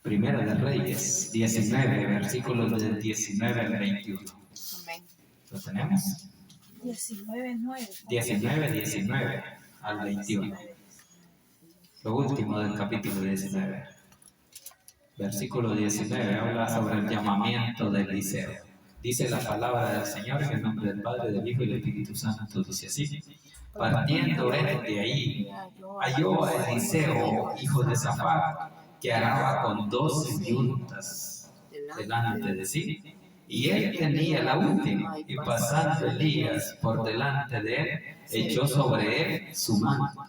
Primera de Reyes 19, versículos del 19 al 21. Amén. ¿Lo tenemos? 19 al 21. Lo último del capítulo 19. Versículo 19 habla sobre el llamamiento de Eliseo. Dice la palabra del Señor en el nombre del Padre, del Hijo y del Espíritu Santo. Dice así: partiendo él de ahí, halló a Eliseo, hijo de Safat, que araba con 12 yuntas delante de sí, y él tenía la última, y pasando Elías por delante de él, echó sobre él su manto.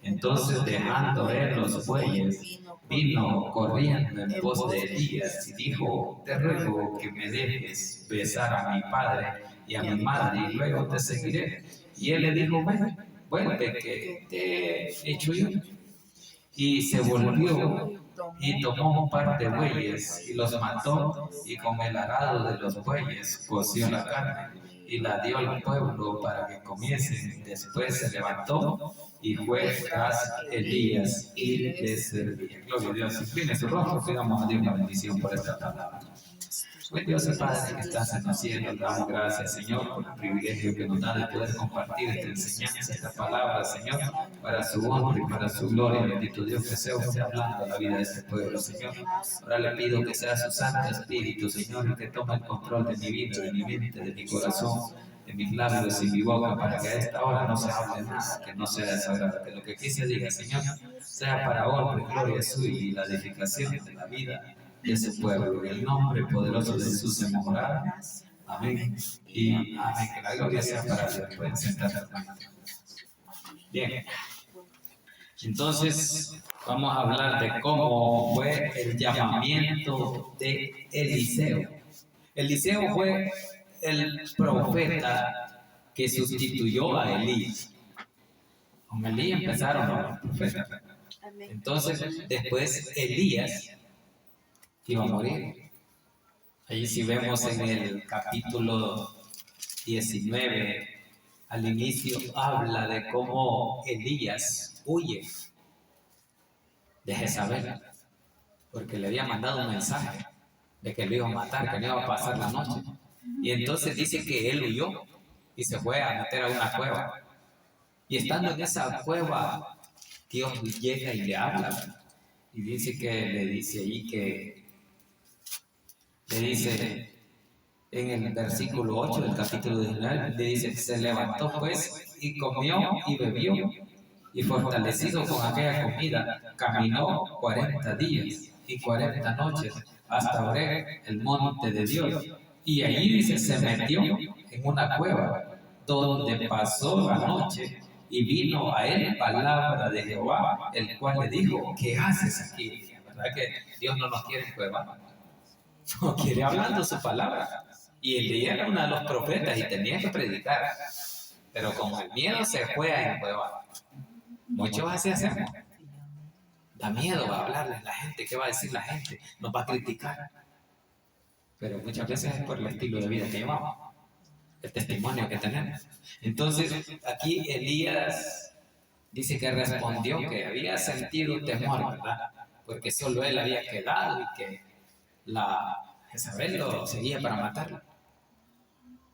Entonces, dejando él los bueyes, vino corriendo en pos de Elías y dijo: te ruego que me dejes besar a mi padre y a mi madre, y luego te seguiré. Y él le dijo: vuelve, que te he hecho yo. Y se volvió y tomó un par de bueyes y los mató, y con el arado de los bueyes coció la carne y la dio al pueblo para que comiesen. Después se levantó y fue tras Elías y le servía. Gloria a Dios. Incline su rostro, pidamos a Dios la bendición por esta palabra. Buen Dios y Padre que estás en los cielos, damos gracias, Señor, por el privilegio que nos da de poder compartir esta enseñanza, esta palabra, Señor, para su honra y para su gloria. Bendito Dios, que sea usted hablando a la vida de este pueblo, Señor. Ahora le pido que sea su Santo Espíritu, Señor, y que tome el control de mi vida, de mi mente, de mi corazón, de mis labios y mi boca, para que a esta hora no se hable nada que no sea desagrado, que lo que aquí se diga, Señor, sea para honra y gloria suya y la edificación de la vida de ese pueblo. En el nombre poderoso de Jesús hemos orado. Amén. Y amén. Que la gloria sea para Dios. Pueden sentarse. Bien. Entonces, vamos a hablar de cómo fue el llamamiento de Eliseo. Eliseo fue el profeta que sustituyó a Elías. Con Elías empezaron los profetas. Entonces, después Elías iba a morir. Allí si vemos en el capítulo 19, al inicio habla de cómo Elías huye de Jezabel, porque le había mandado un mensaje de que lo iba a matar, que no iba a pasar la noche. Y entonces dice que él huyó y se fue a meter a una cueva. Y estando en esa cueva, Dios llega y le habla. Y dice que le dice allí que le dice en el versículo 8 del capítulo 19, le dice: se levantó pues y comió y bebió, y fortalecido con aquella comida, caminó 40 días y 40 noches hasta Horeb, el monte de Dios. Y allí dice: se metió en una cueva, donde pasó la noche, y vino a él palabra de Jehová, el cual le dijo: ¿qué haces aquí? ¿Verdad que Dios no nos quiere en cueva? No quiere hablando su palabra. Y Elías era uno de los profetas y tenía que predicar. Pero como el miedo se fue a cueva. Muchos así hacemos. Da miedo a hablarle a la gente. ¿Qué va a decir la gente? Nos va a criticar. Pero muchas veces es por el estilo de vida que llevamos. El testimonio que tenemos. Entonces, aquí Elías dice que respondió que había sentido temor, ¿verdad? Porque solo él había quedado y que la Jezabel lo seguía para matarlo.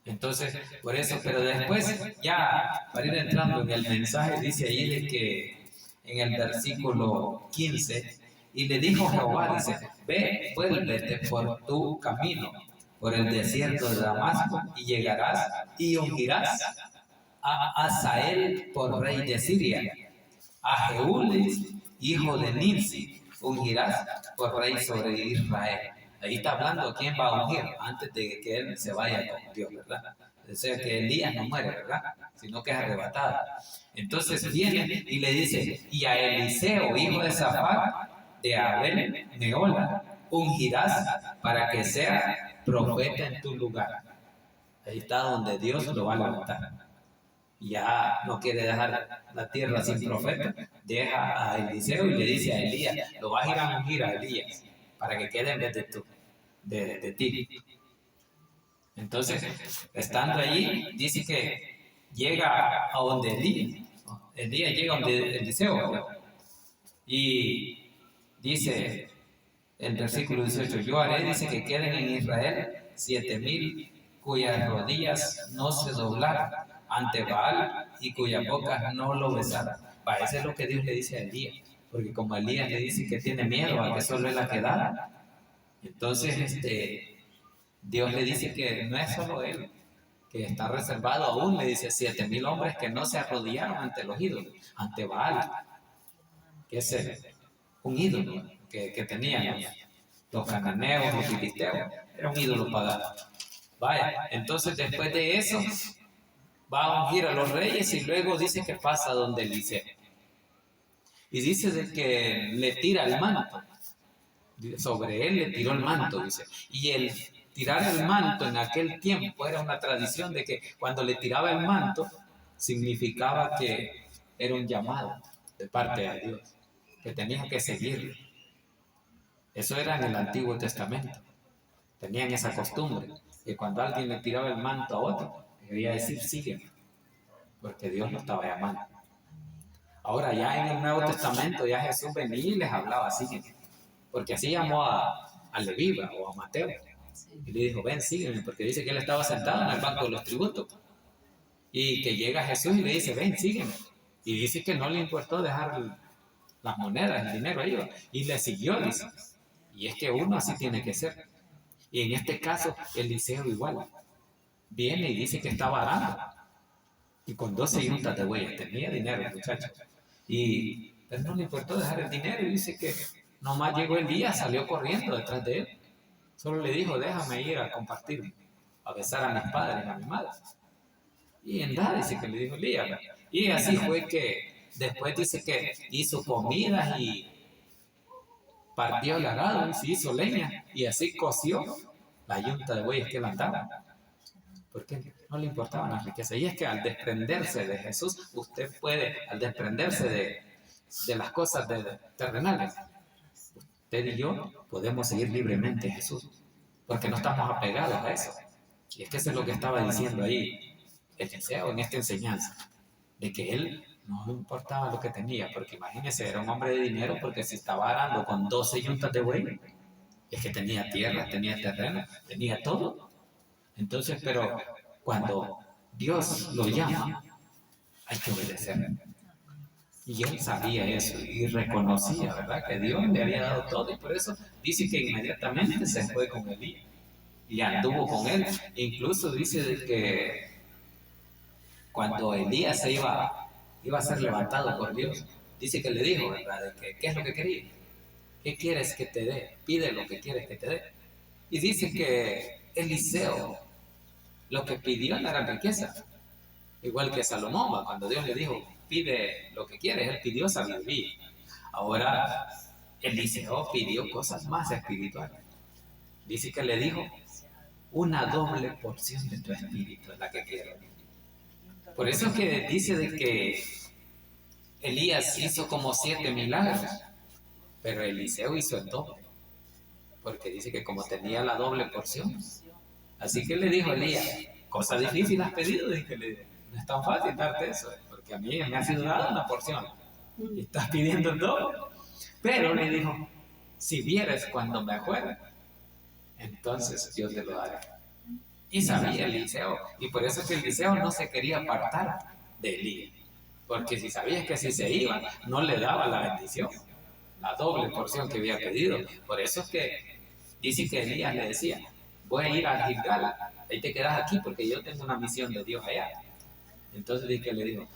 Entonces, por eso, pero después, ya para ir entrando en el mensaje, dice ahí de que en el versículo 15, y le dijo Jehová, dice: ve, vuélvete por tu camino, por el desierto de Damasco, y llegarás y ungirás a Hazael por rey de Siria, a Jeúlis, hijo de Nimsi, ungirás por rey sobre Israel. Ahí está hablando quién va a ungir antes de que él se vaya con Dios, ¿verdad? O sea que Elías no muere, ¿verdad? Sino que es arrebatado. Entonces viene y le dice: y a Eliseo, hijo de Safat, de Abel Meola, ungirás para que sea profeta en tu lugar. Ahí está donde Dios lo va a levantar. Ya no quiere dejar la tierra sin profeta, deja a Eliseo y le dice a Elías: lo vas a ir a ungir a Elías para que quede en vez de ti. Entonces, estando allí, dice que llega a donde Elías llega a donde Eliseo, y dice: el versículo 18, yo haré, dice, que queden en Israel 7,000 cuyas rodillas no se doblaron ante Baal y cuyas bocas no lo besaron. Parece es lo que Dios le dice a Elías, porque como Elías le dice que tiene miedo a que solo él la quedara, entonces Dios le dice que no es solo él, que está reservado aún, le dice 7,000 hombres que no se arrodillaron ante los ídolos, ante Baal, que es un ídolo que tenían los cananeos, los filisteos, era un ídolo pagano. Vaya, entonces después de eso va a ungir a los reyes y luego dice que pasa donde Eliseo. Y dice de que le tira el manto. Sobre él le tiró el manto, dice. Y el tirar el manto en aquel tiempo era una tradición de que cuando le tiraba el manto significaba que era un llamado de parte de Dios, que tenía que seguirlo. Eso era en el Antiguo Testamento. Tenían esa costumbre, que cuando alguien le tiraba el manto a otro, quería decir sígueme, porque Dios lo estaba llamando. Ahora ya en el Nuevo Testamento ya Jesús venía y les hablaba sígueme, porque así llamó a Leví o a Mateo. Y le dijo, ven, sígueme, porque dice que él estaba sentado en el banco de los tributos. Y que llega Jesús y le dice, ven, sígueme. Y dice que no le importó dejar las monedas, el dinero ahí, y le siguió, dice. Y es que uno así tiene que ser. Y en este caso, Eliseo igual. Viene y dice que estaba arando. Y con 12 yuntas de bueyes, tenía dinero el muchacho. Y él no le importó dejar el dinero y dice que nomás llegó el día, salió corriendo detrás de él. Solo le dijo, déjame ir a compartir, a besar a mis padres, a mi madre. Y en verdad dice que le dijo Elías. Y así fue que después dice que hizo comidas y partió el arado y se hizo leña. Y así coció la yunta de bueyes que él andaba. Porque no le importaban las riquezas. Y es que al desprenderse de Jesús, usted puede, al desprenderse de las cosas terrenales, usted y yo podemos seguir libremente a Jesús, porque no estamos apegados a eso. Y es que eso es lo que estaba diciendo ahí Eliseo en esta enseñanza, de que él no le importaba lo que tenía, porque imagínese, era un hombre de dinero, porque si estaba arando con 12 yuntas de buey, es que tenía tierra, tenía terreno, tenía todo. Entonces, pero cuando Dios lo llama, hay que obedecer. Y él sabía eso y reconocía, ¿verdad?, que Dios le había dado todo, y por eso dice que inmediatamente se fue con Elías y anduvo con él. Incluso dice de que cuando Elías se iba a ser levantado por Dios, dice que le dijo, ¿verdad?, de que, ¿qué es lo que quería? ¿Qué quieres que te dé? Pide lo que quieres que te dé. Y dice que Eliseo lo que pidió no era riqueza, igual que Salomón, cuando Dios le dijo, pide lo que quieres, él pidió sabiduría. Ahora Eliseo pidió cosas más espirituales. Dice que le dijo, una doble porción de tu espíritu es la que quiero. Por eso es que dice de que Elías hizo como 7 milagros, pero Eliseo hizo el doble, porque dice que como tenía la doble porción. Así que le dijo Elías, cosa difícil has pedido, y que no es tan fácil darte eso, porque a mí me ha sido dada una porción y estás pidiendo el doble. Pero le dijo, si vieres cuando me acuerde, entonces yo te lo daré. Y sabía Eliseo, y por eso es que Eliseo no se quería apartar de Elías, porque si sabía que si se iba, no le daba la bendición, la doble porción que había pedido. Por eso es que dice que Elías le decía, voy a ir a Gilgal, ahí te quedas aquí porque yo tengo una misión de Dios allá. Entonces dice que le dijo,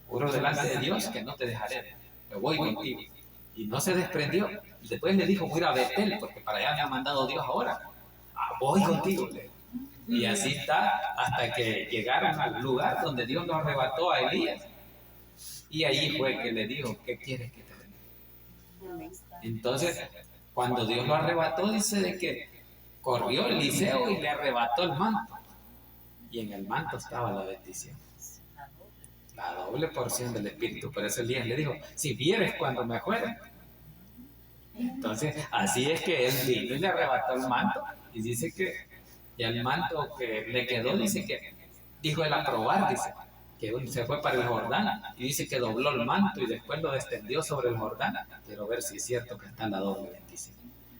juro delante de Dios que no te dejaré, me voy contigo. Y no se desprendió. Y después le dijo, voy a ir a Betel, porque para allá me ha mandado Dios ahora. Voy contigo, le dijo. Y así está hasta que llegaron al lugar donde Dios lo arrebató a Elías. Y ahí fue que le dijo, ¿qué quieres que te dé? Entonces, cuando Dios lo arrebató, dice de que corrió Eliseo y le arrebató el manto. Y en el manto estaba la bendición, la doble porción del Espíritu. Por eso Elías le dijo, si vieres cuando me acuerde. Entonces, así es que él vino y le arrebató el manto. Y dice que y el manto que le quedó, dice que, dijo el aprobar, dice, que se fue para el Jordán. Y dice que dobló el manto y después lo extendió sobre el Jordán. Quiero ver si es cierto que está en la doble bendición.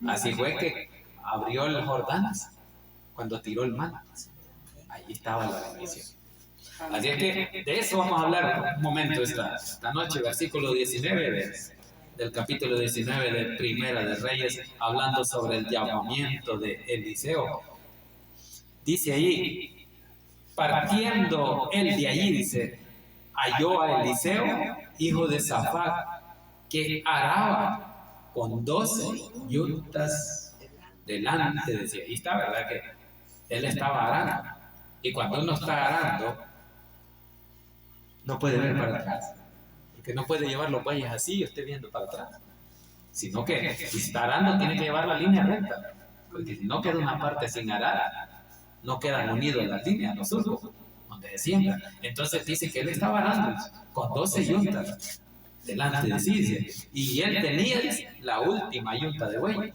Así fue que abrió el Jordán cuando tiró el manto. Ahí estaba la bendición. Así es que de eso vamos a hablar un momento esta noche, versículo 19 del capítulo 19 de Primera de Reyes, hablando sobre el llamamiento de Eliseo. Dice ahí, partiendo él de allí, dice, halló a Eliseo, hijo de Safat, que araba con 12 yuntas delante de sí. Ahí está, ¿verdad? Que él estaba arando. Y cuando uno está arando, no puede ver para atrás. Porque no puede llevar los bueyes así y usted viendo para atrás. Sino que si está arando, tiene que llevar la línea recta. Porque si no queda una parte sin arar, no quedan unidos las líneas, los surcos, donde se siembra. Entonces dice que él estaba arando con 12 yuntas delante de sí. Y él tenía la última yunta de buey,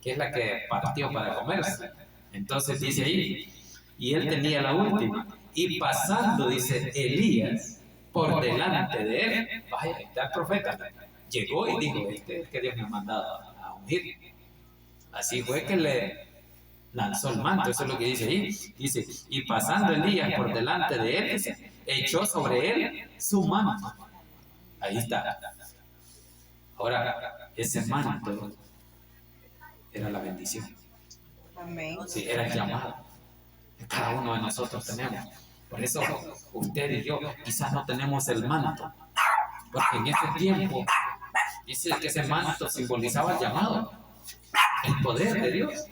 que es la que partió para comerse. Entonces dice ahí, y él tenía la última. Y pasando, dice, Elías por delante de él, vaya, está el profeta, llegó y dijo, este es el que Dios me ha mandado a ungir. Así fue que le lanzó el manto, eso es lo que dice ahí. Dice, y pasando Elías por delante de él, dice, echó sobre él su manto. Ahí está. Ahora, ese manto era la bendición. Sí, era el llamado que cada uno de nosotros tenemos. Por eso usted y yo quizás no tenemos el manto, porque en ese tiempo dice que ese manto simbolizaba el llamado, el poder de Dios.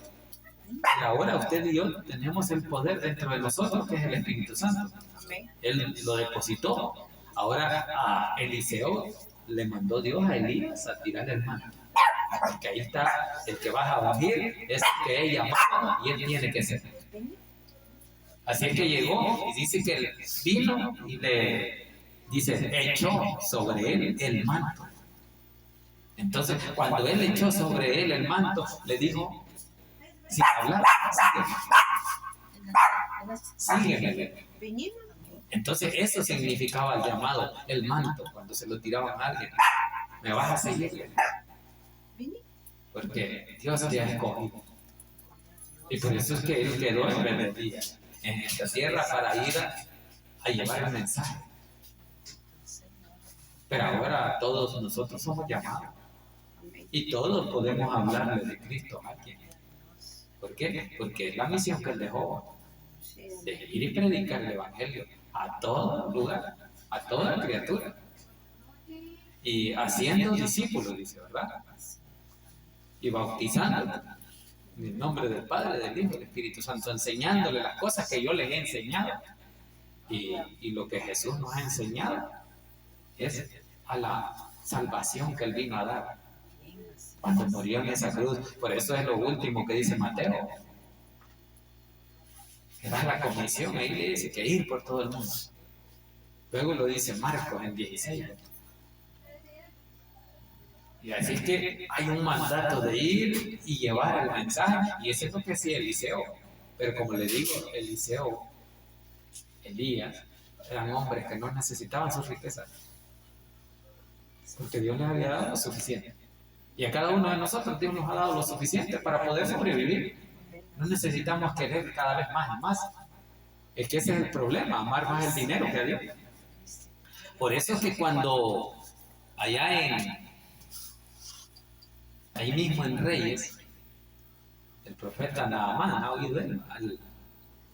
Y ahora usted y yo tenemos el poder dentro de nosotros, que es el Espíritu Santo. Él lo depositó. Ahora a Eliseo le mandó Dios a Elías a tirar el manto. Porque ahí está el que vas a ungir, es el que él llamó y él tiene que ser. Así es que llegó y dice que él vino y le dice, echó sobre él el manto. Entonces, cuando él echó sobre él el manto, le dijo, sin hablar, sígueme. Entonces, eso significaba el llamado, el manto, cuando se lo tiraban a alguien. Me vas a seguir. Porque Dios te ha escogido. Y por eso es que él quedó en rebeldía en esta tierra para ir a llevar el mensaje. Pero ahora todos nosotros somos llamados. Y todos podemos hablarle de Cristo a alguien. ¿Por qué? Porque es la misión que él dejó. De ir y predicar el Evangelio a todo lugar, a toda criatura. Y haciendo discípulos, dice, ¿verdad? Y bautizando en el nombre del Padre, del Hijo y del Espíritu Santo, enseñándole las cosas que yo les he enseñado. Y lo que Jesús nos ha enseñado es a la salvación que Él vino a dar cuando murió en esa cruz. Por eso es lo último que dice Mateo, que da la comisión. Ahí le dice que ir por todo el mundo. Luego lo dice Marcos en 16. Y así es que hay un mandato de ir y llevar el mensaje, y eso es lo que hacía Eliseo. Pero como le digo, Eliseo, Elías, eran hombres que no necesitaban sus riquezas, porque Dios les había dado lo suficiente. Y a cada uno de nosotros Dios nos ha dado lo suficiente para poder sobrevivir. No necesitamos querer cada vez más y más. Es que ese es el problema, amar más el dinero que a Dios. Por eso es que cuando allá ahí mismo en Reyes, el profeta Naamán, ¿ha oído él?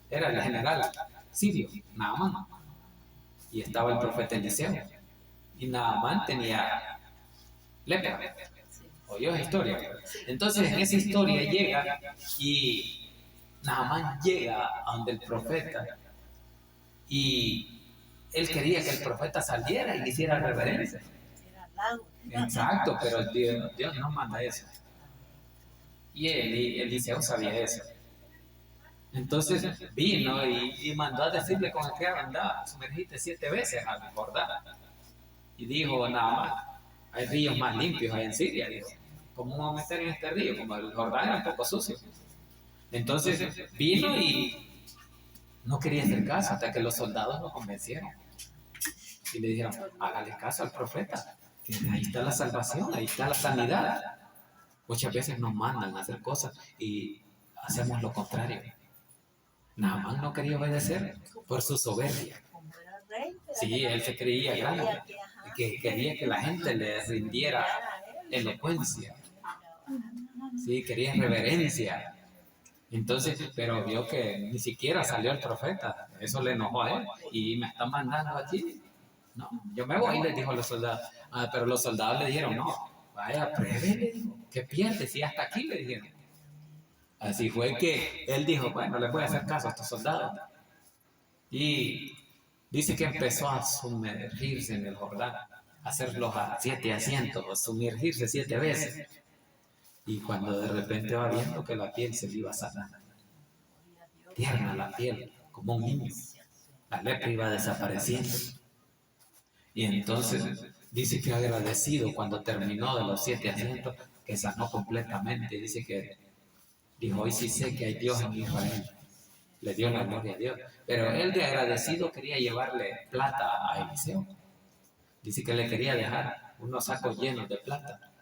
Era el general sirio, Naamán. Y estaba el profeta Eliseo. Y Naamán tenía lepra. Oyó esa historia. Entonces en esa historia llega y Naamán llega a donde el profeta y él quería que el profeta saliera y le hiciera reverencia. Exacto, pero Dios no manda eso. Y Eliseo sabía eso. Entonces vino y mandó a decirle con el que andaba, sumergiste 7 veces al Jordán. Y dijo, nada más, hay ríos más limpios ahí en Siria. Dijo, ¿cómo vamos a meter en este río? Como el Jordán era un poco sucio. Entonces vino y no quería hacer caso hasta que los soldados lo convencieron. Y le dijeron, hágale caso al profeta, que ahí está la salvación, ahí está la sanidad. Muchas veces nos mandan a hacer cosas y hacemos lo contrario. Naamán no quería obedecer por su soberbia. Sí, él se creía grande, que quería que la gente le rindiera elocuencia. Sí, quería reverencia. Entonces, pero vio que ni siquiera salió el profeta. Eso le enojó a él. Y me están mandando aquí. No, yo me voy, le dijo a los soldados. Pero los soldados le dijeron, no, vaya, pruebe, le dijo. ¿Qué pierde? Si hasta aquí le dijeron. Así fue que él dijo, bueno, le voy a hacer caso a estos soldados. Y dice que empezó a sumergirse en el Jordán, a hacer los 7 asientos, sumergirse 7 veces. Y cuando de repente va viendo que la piel se le iba a sanar, tierna la piel, como un niño, la lepra iba desapareciendo. Y entonces dice que agradecido cuando terminó de los 7 asientos, que sanó completamente. Dice que dijo, hoy sí sé que hay Dios en Israel. Le dio la gloria a Dios. Pero él de agradecido quería llevarle plata a Eliseo. Dice que le quería dejar unos sacos llenos de plata.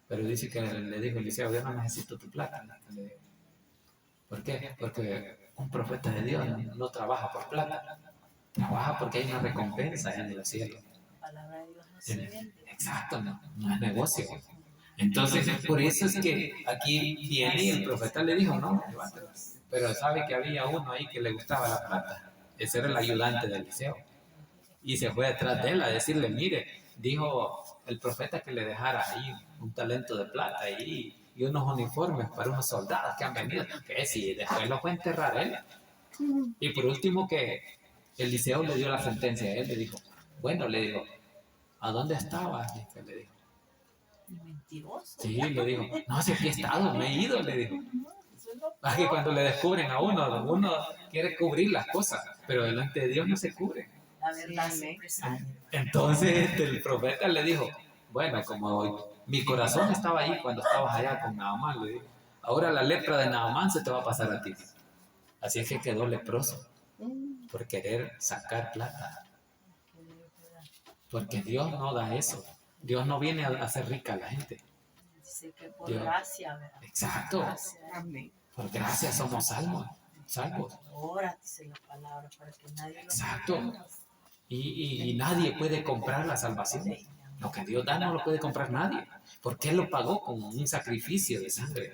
Pero dice que le dijo Eliseo, yo no necesito tu plata. ¿Por qué? Porque un profeta de Dios no trabaja por plata. Trabaja porque hay una recompensa en el cielo. La palabra de Dios no se vende. Exacto, no es negocio. Entonces, por eso es que aquí viene y el profeta le dijo, no, pero sabe que había uno ahí que le gustaba la plata. Ese era el ayudante de Eliseo. Y se fue detrás de él a decirle, mire, dijo el profeta que le dejara ahí un talento de plata y unos uniformes para unos soldados que han venido. Que sí, después lo fue a enterrar él. Y por último que Eliseo le dio la sentencia a él, le dijo, bueno, le dijo, ¿a dónde estabas? Le dijo. Mentiroso. Sí, le dijo, no, si aquí he estado, me he ido, le dijo. Es que cuando le descubren a uno quiere cubrir las cosas, pero delante de Dios no se cubre. La verdad siempre sale. Entonces el profeta le dijo, bueno, como mi corazón estaba ahí cuando estabas allá con Naamán, le dijo, ahora la lepra de Naamán se te va a pasar a ti. Así es que quedó leproso por querer sacar plata. Porque Dios no da eso. Dios no viene a hacer rica a la gente. Dice que por gracia, ¿verdad? Exacto. Amén. Por gracia somos salvos. Ahora dice la palabra para que nadie lo Exacto. Y nadie puede comprar la salvación. Lo que Dios da no lo puede comprar nadie. Porque Él lo pagó con un sacrificio de sangre.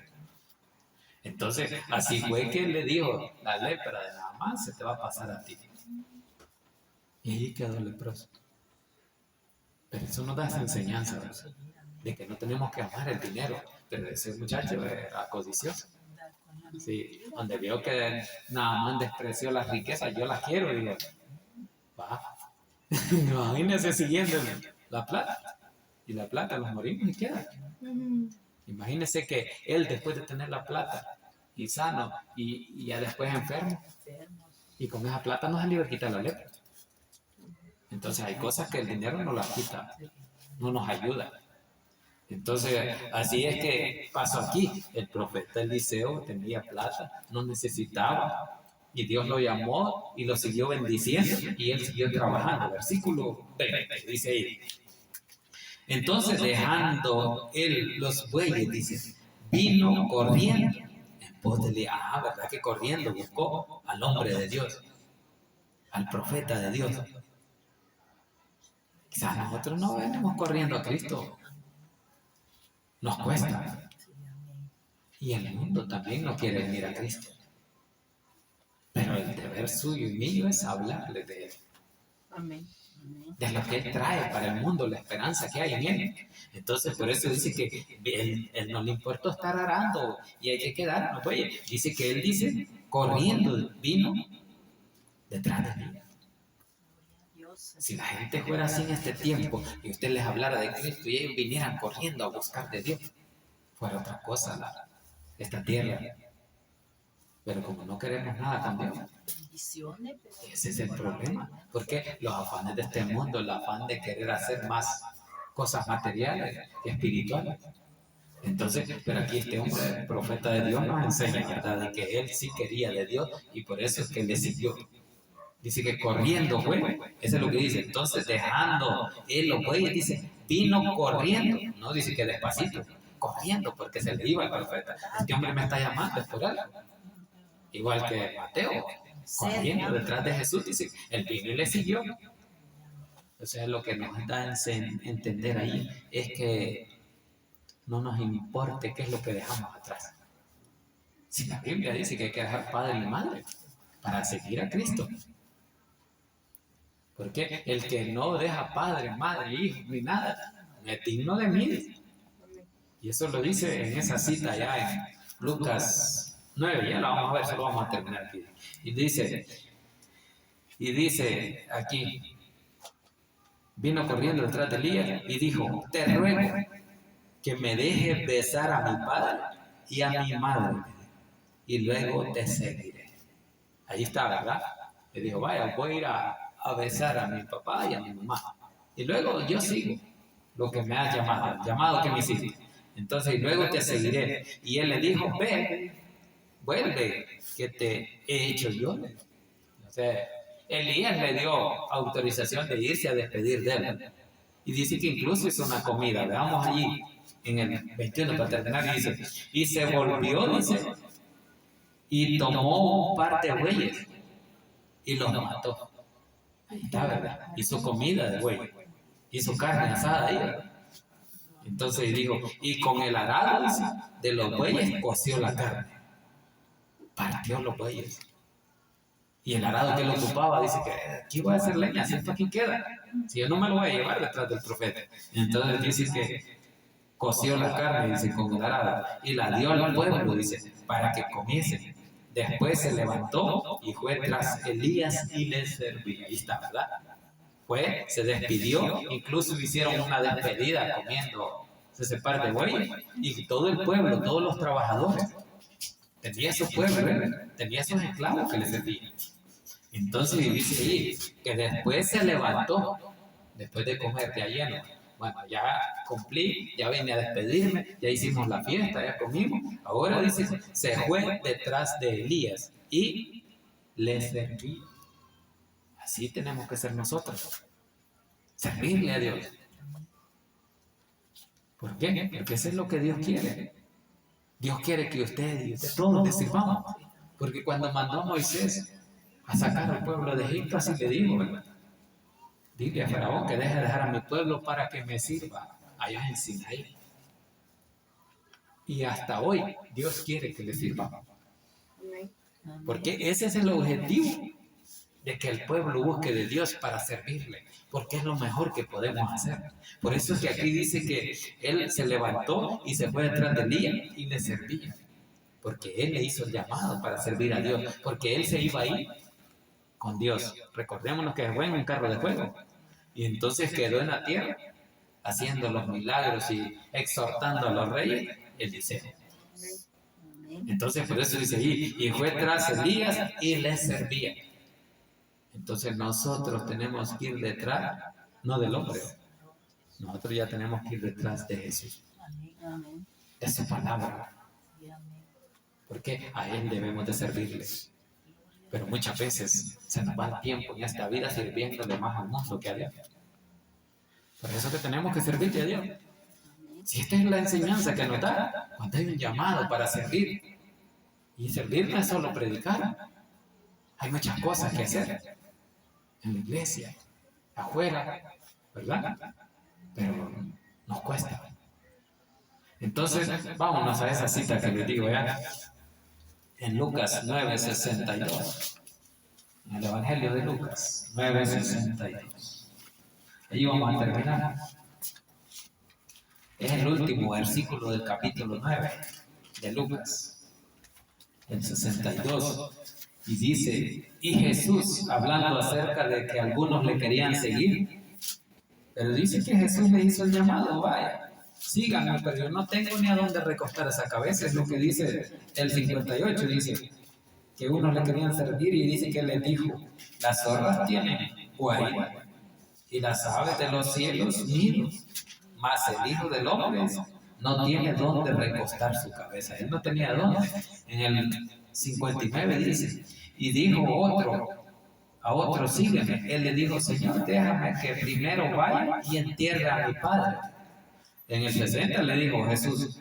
Entonces, así fue que Él le dijo, la lepra de Naamán se te va a pasar a ti. Y ahí quedó leproso. Pero eso nos da esa enseñanza, ¿verdad? De que no tenemos que amar el dinero. Pero ese muchacho era codicioso. Sí, donde vio que Naamán despreció las riquezas, yo las quiero, digo, va. Imagínese siguiendo la plata. Y la plata nos morimos y queda. Imagínese que él después de tener la plata y sano y ya después enfermo, y con esa plata no se le iba a quitar la lepra. Entonces hay cosas que el dinero no las quita, no nos ayuda. Entonces así es que pasó aquí. El profeta Eliseo tenía plata, no necesitaba. Y Dios lo llamó y lo siguió bendiciendo y él siguió trabajando. Versículo 20 dice ahí. Entonces dejando él los bueyes, dice, vino corriendo en pos de Elías. ¿Verdad que corriendo buscó al hombre de Dios, al profeta de Dios? Quizás nosotros no venimos corriendo a Cristo. Nos cuesta. Y el mundo también no quiere venir a Cristo. Pero el deber suyo y mío es hablarle de Él. Amén. De lo que Él trae para el mundo, la esperanza que hay en Él. Entonces, por eso dice que él no le importó estar arando y hay que quedarnos. Oye, dice que Él dice, corriendo vino detrás de mí. Si la gente fuera así en este tiempo y usted les hablara de Cristo y ellos vinieran corriendo a buscar de Dios, fuera otra cosa esta tierra. Pero como no queremos nada cambiar, ese es el problema. Porque los afanes de este mundo, el afán de querer hacer más cosas materiales que espirituales. Entonces, pero aquí este hombre, el profeta de Dios, nos enseña, ¿verdad?, de que él sí quería de Dios y por eso es que él le siguió. Dice que corriendo fue, eso es lo que dice. Entonces, dejando él los bueyes, dice, vino corriendo. No dice que despacito, corriendo porque se le iba el profeta. Este hombre me está llamando, es por algo. Igual que Mateo, corriendo detrás de Jesús, dice, él vino y le siguió. O sea, lo que nos da a entender ahí es que no nos importe qué es lo que dejamos atrás. Si la Biblia dice que hay que dejar padre y madre para seguir a Cristo. Porque el que no deja padre, madre, hijo, ni nada, no es digno de mí. Y eso lo dice en esa cita ya en Lucas 9, ya lo vamos a ver, solo vamos a terminar aquí. Y dice aquí, vino corriendo detrás de Elías y dijo, te ruego que me dejes besar a mi padre y a mi madre, y luego te seguiré. Ahí está, ¿verdad? Le dijo, vaya, voy a ir a besar a mi papá y a mi mamá. Y luego yo sigo lo que me has llamado, el llamado que me hiciste. Entonces, y luego te seguiré. Y él le dijo, ve, vuelve, que te he hecho yo. O sea, Elías le dio autorización de irse a despedir de él. Y dice que incluso hizo una comida. Veamos allí en el 21 para terminar. Y dice, y se volvió, dice, y tomó un par de bueyes y los mató. Ahí está, ¿verdad? Hizo comida de buey, hizo carne asada ahí, ¿verdad? Entonces dijo, y con el arado, dice, de los bueyes coció la carne, partió los bueyes. Y el arado que lo ocupaba, dice que aquí voy a hacer leña, si esto aquí queda, si yo no me lo voy a llevar detrás del profeta. Entonces dice que coció la carne, dice, con el arado, y la dio al pueblo, dice, para que comiese. Después se levantó y fue tras Elías y le servía. Ahí está, ¿verdad? Se despidió, incluso hicieron una despedida comiendo ese par de bueyes. Y todo el pueblo, todos los trabajadores, tenía su pueblo, tenía sus esclavos que le servían. Entonces dice ahí que después se levantó, después de comer ya lleno. Bueno, ya cumplí, ya vine a despedirme, ya hicimos la fiesta, ya comimos. Ahora dice, se fue detrás de Elías y le serví. Así tenemos que ser nosotros. Servirle a Dios. ¿Por qué? Porque eso es lo que Dios quiere. Dios quiere que usted y usted todos le sirvamos. Porque cuando mandó a Moisés a sacar al pueblo de Egipto, así le dijo, ¿verdad? Dile a Faraón que deje de dejar a mi pueblo para que me sirva allá en Sinaí. Y hasta hoy Dios quiere que le sirvamos. Porque ese es el objetivo de que el pueblo busque de Dios para servirle. Porque es lo mejor que podemos hacer. Por eso es que aquí dice que él se levantó y se fue detrás de Elías y le servía. Porque él le hizo el llamado para servir a Dios. Porque él se iba ahí con Dios. Recordémonos que fue en un carro de fuego. Y entonces quedó en la tierra haciendo los milagros y exhortando a los reyes, Eliseo. Entonces por eso dice ahí, y fue tras Elías y le servía. Entonces nosotros tenemos que ir detrás, no del hombre. Nosotros ya tenemos que ir detrás de Jesús. De su palabra. Porque a Él debemos de servirle. Pero muchas veces se nos va el tiempo en esta vida sirviéndole más al mundo que a Dios. Por eso que tenemos que servirle a Dios. Si esta es la enseñanza que nos da, cuando hay un llamado para servir, y servir no es solo predicar, hay muchas cosas que hacer en la iglesia, afuera, ¿verdad? Pero nos cuesta. Entonces, vámonos a esa cita que les digo ya. En Lucas 9:62, en el Evangelio de Lucas 9:62. Allí vamos a terminar. Es el último versículo del capítulo 9 de Lucas, el 62. Y dice, y Jesús, hablando acerca de que algunos le querían seguir, pero dice que Jesús le hizo el llamado, vaya, síganme, pero yo no tengo ni a dónde recostar esa cabeza. Es lo que dice el 58, dice que unos le querían servir y dice que les dijo, las zorras tienen guarida y las aves de los cielos nidos, mas el Hijo del Hombre no tiene dónde recostar su cabeza. Él no tenía dónde. En el 59 dice, y dijo a otro, sígueme. Él le dijo, Señor, déjame que primero vaya y entierre a mi padre. En el 60 le dijo Jesús,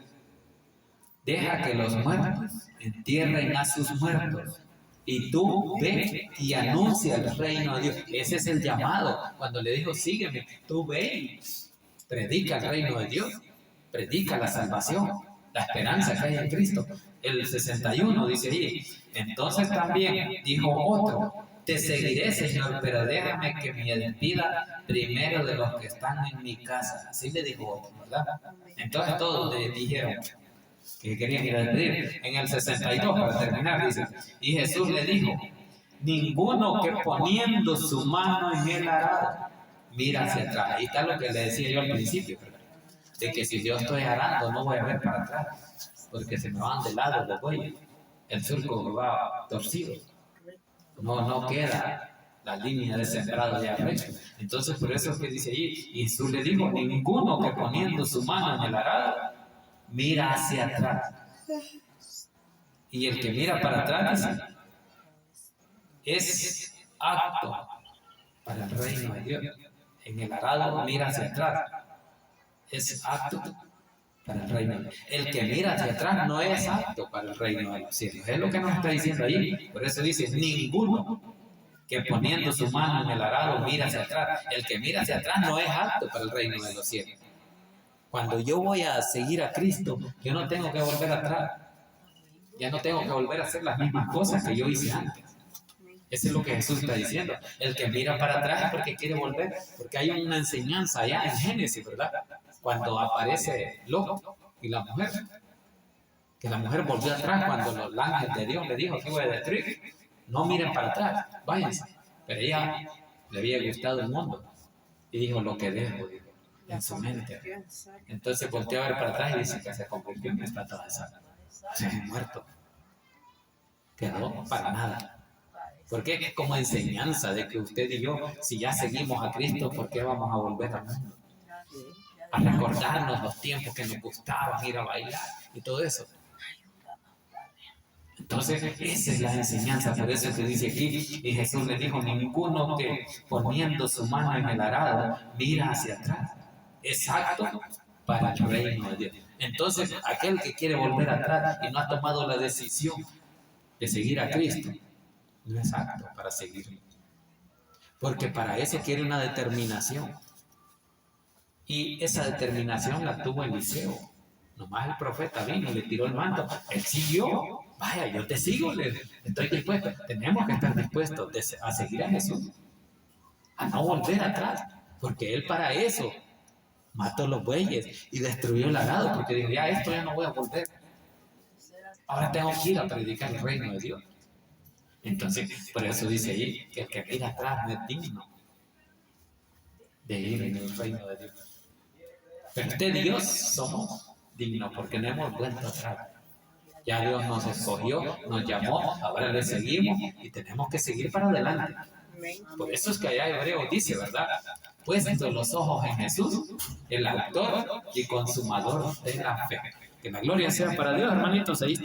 deja que los muertos entierren a sus muertos. Y tú ve y anuncia el reino de Dios. Ese es el llamado. Cuando le dijo, sígueme, tú ve y predica el reino de Dios. Predica la salvación, la esperanza que hay en Cristo. El 61 dice ahí. Entonces también dijo otro, te seguiré, Señor, pero déjame que me despida primero de los que están en mi casa. Así le dijo otro, ¿verdad? Entonces todos le dijeron que querían ir a despedir. En el 62, para terminar, dice, y Jesús le dijo, ninguno que poniendo su mano en el arado mira hacia atrás. Ahí está lo que le decía yo al principio, ¿verdad? De que si yo estoy arando no voy a ver para atrás, porque se me van de lado los bueyes, el surco va torcido, no queda la línea de sembrado ya recto. Entonces por eso es que dice ahí, y Jesús le dijo, ninguno que poniendo su mano en el arado mira hacia atrás. Y el que mira para atrás dice, es apto para el reino de Dios. En el arado mira hacia atrás, es apto para el reino de Dios. El que mira hacia atrás no es apto para el reino de los cielos. Es lo que nos está diciendo ahí. Por eso dice, ninguno que poniendo su mano en el arado mira hacia atrás. El que mira hacia atrás no es apto para el reino de los cielos. Cuando yo voy a seguir a Cristo, yo no tengo que volver atrás. Ya no tengo que volver a hacer las mismas cosas que yo hice antes. Eso es lo que Jesús está diciendo. El que mira para atrás es porque quiere volver. Porque hay una enseñanza allá en Génesis, ¿verdad? Cuando aparece Lot y la mujer. Que la mujer volvió atrás cuando los ángeles de Dios le dijo que iba a destruir. No miren para atrás, váyanse. Pero ella le había gustado el mundo. Y dijo, lo que dejo, dijo, en su mente. Entonces volteó a ver para atrás y dice que se convirtió en estatua de sal. Se ha muerto. Quedó para nada. Porque es como enseñanza de que usted y yo, si ya seguimos a Cristo, ¿por qué vamos a volver al mundo? A recordarnos los tiempos que nos gustaban ir a bailar y todo eso. Entonces, esa es la enseñanza, por eso se dice aquí, y Jesús le dijo, ninguno que poniendo su mano en el arado mira hacia atrás, es apto para el reino de Dios. Entonces, aquel que quiere volver atrás y no ha tomado la decisión de seguir a Cristo, no es apto para seguirlo. Porque para eso quiere una determinación. Y esa determinación la tuvo Eliseo. Nomás el profeta vino y le tiró el manto. Él siguió. Vaya, yo te sigo, estoy dispuesto. Tenemos que estar dispuestos a seguir a Jesús. A no volver atrás. Porque él para eso mató los bueyes y destruyó el arado. Porque dijo, ya esto ya no voy a volver. Ahora tengo que ir a predicar el reino de Dios. Entonces, por eso dice ahí que el que mira atrás no es digno de ir en el reino de Dios. Pero usted y Dios somos dignos porque no hemos vuelto atrás. Ya Dios nos escogió, nos llamó, ahora le seguimos y tenemos que seguir para adelante. Por eso es que allá Hebreos dice, ¿verdad? Puesto los ojos en Jesús, el autor y consumador de la fe. Que la gloria sea para Dios, hermanitos, ahí está.